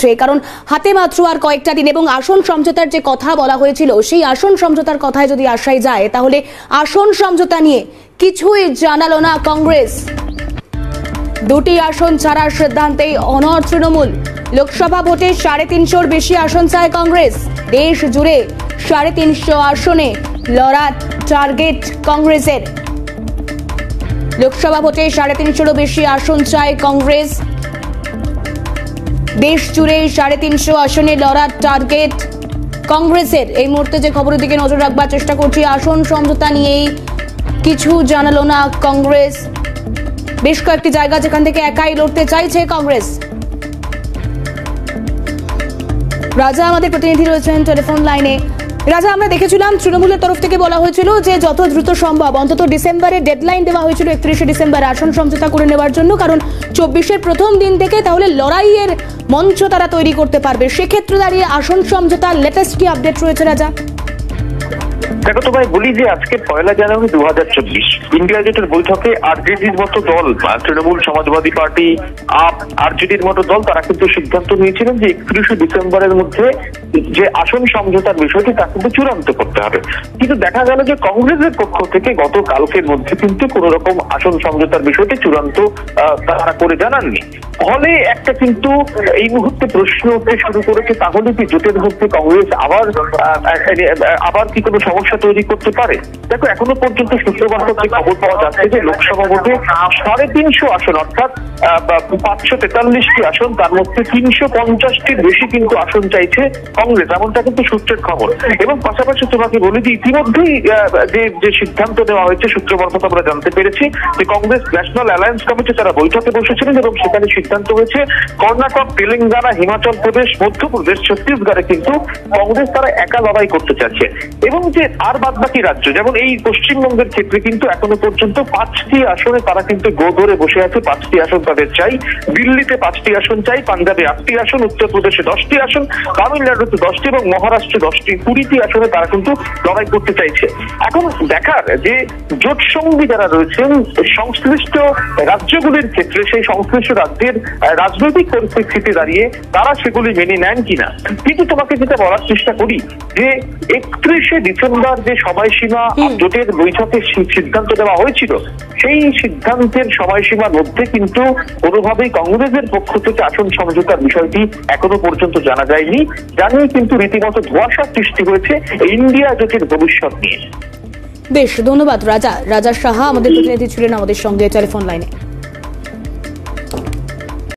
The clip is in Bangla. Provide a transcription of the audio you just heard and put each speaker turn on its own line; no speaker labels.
চলছে, কারণ হাতে মাত্র আর কয়েকটা দিন এবং আসন সমঝোতার যে কথা বলা হয়েছিল সেই আসন সমঝোতার কথায় যদি আশায় যায় তাহলে আসন সমঝোতা নিয়ে কিছুই জানালো না কংগ্রেস। দুটি আসন ছাড়ার সিদ্ধান্তেই অনড় তৃণমূল। লোকসভা ভোটে 350-র বেশি আসন চায় কংগ্রেস। দেশ জুড়ে 350 আসনে লড়ার টার্গেট কংগ্রেসের। লোকসভা ভোটে 350-রও বেশি আসন চায় কংগ্রেস। দেশ জুড়ে 350 আসনে লড়ার টার্গেট কংগ্রেসের। এই মুহূর্তে যে খবরের দিকে নজর রাখবার চেষ্টা করছি, আসন সমঝোতা নিয়েই কিছু জানালো না কংগ্রেস। বেশ কয়েকটি জায়গা যেখান থেকে একাই লড়তে চাইছে কংগ্রেস। রাজা আমাদের প্রতিনিধি রয়েছেন টেলিফোন লাইনে। রাজা, আমরা দেখেছিলাম তৃণমূলের তরফ থেকে বলা হয়েছিল যে যত দ্রুত সম্ভব, অন্তত ডিসেম্বরে ডেডলাইন দেওয়া হয়েছিল 31শে ডিসেম্বর আসন সমঝোতা করে নেওয়ার জন্য, কারণ 24-এর প্রথম দিন থেকে তাহলে লড়াইয়ের মঞ্চ তারা তৈরি করতে পারবে। সেক্ষেত্রে দাঁড়িয়ে আসন সমঝোতার লেটেস্ট কি আপডেট রয়েছে রাজা?
দেখো তোমায় বলি যে আজকে 1 জানুয়ারি 2024 ইন্ডিয়া জোটের বৈঠকে আরজেডির মতো দল, তৃণমূল, সমাজবাদী পার্টি, আপ, আরজেডির মতো দল তারা কিন্তু সিদ্ধান্ত নিয়েছিলেন যে 31শে ডিসেম্বরের মধ্যে যে আসন সমঝোতার বিষয়টি তা কিন্তু চূড়ান্ত করতে হবে। কিন্তু দেখা গেল যে কংগ্রেসের পক্ষ থেকে গতকালকের মধ্যে কিন্তু কোন রকম আসন সমঝোতার বিষয়টি চূড়ান্ত তারা করে জানাননি। ফলে একটা কিন্তু এই মুহূর্তে প্রশ্ন উঠতে শুরু করেছে, তাহলে কি জোটের মধ্যে কংগ্রেস আবার কি কোনো সমস্যা তৈরি করতে পারে? দেখো, এখনো পর্যন্ত সূত্রবর্তী খবর পাওয়া যাচ্ছে যে লোকসভা ভোটে 350 আসন, অর্থাৎ 543টি আসন, তার মধ্যে 350টির বেশি কিন্তু আসন চাইছে কংগ্রেস, এমনটা কিন্তু সূত্রের খবর। এবং পাশাপাশি তোমাকে বলি যে ইতিমধ্যেই যে সিদ্ধান্ত নেওয়া হয়েছে, সূত্রবর্তী আমরা জানতে পেরেছি যে কংগ্রেস ন্যাশনাল অ্যালায়েন্স কমিটি তারা বৈঠকে বসেছিলেন এবং সেখানে সিদ্ধান্ত হয়েছে কর্ণাটক, তেলেঙ্গানা, হিমাচল প্রদেশ, মধ্যপ্রদেশ, ছত্তিশগড়ে কিন্তু কংগ্রেস তারা একা লড়াই করতে চাচ্ছে। এবং যে আর বাদ বাকি রাজ্য, যেমন এই পশ্চিমবঙ্গের ক্ষেত্রে কিন্তু এখনো পর্যন্ত 5টি আসনে তারা কিন্তু গো ধরে বসে আছে। 5টি আসন তাদের চাই। দিল্লিতে 5টি আসন চাই, পাঞ্জাবে 8টি আসন, উত্তরপ্রদেশে 10টি আসন, তামিলনাড়ুতে 10টি এবং মহারাষ্ট্রে 10টি, 20টি আসনে তারা কিন্তু লড়াই করতে চাইছে। এখন দেখার যে জোট সঙ্গী যারা রয়েছেন সংশ্লিষ্ট রাজ্যগুলির ক্ষেত্রে, সেই সংশ্লিষ্ট রাজ্যের রাজনৈতিক পরিস্থিতি দাঁড়িয়ে তারা সেগুলি মেনে নেন কিনা। কিন্তু তোমাকে যেটা বলার চেষ্টা করি যে 31শে ডিসেম্বর যে সময়সীমা জোটের বৈঠকে সিদ্ধান্ত দেওয়া হয়েছিল, সেই সিদ্ধান্তের সময়সীমার মধ্যে কিন্তু কোনোভাবেই কংগ্রেসের পক্ষ থেকে আসন সমঝোতার বিষয়টি এখনো পর্যন্ত জানা যায়নি। জানিয়ে কিন্তু রীতিমতো ধোঁয়াশার সৃষ্টি হয়েছে ইন্ডিয়া জোটের ভবিষ্যৎ নিয়ে।
বেশ, ধন্যবাদ রাজা। রাজা সাহা আমাদের প্রতিনিধি ছিলেন আমাদের সঙ্গে টেলিফোন লাইনে।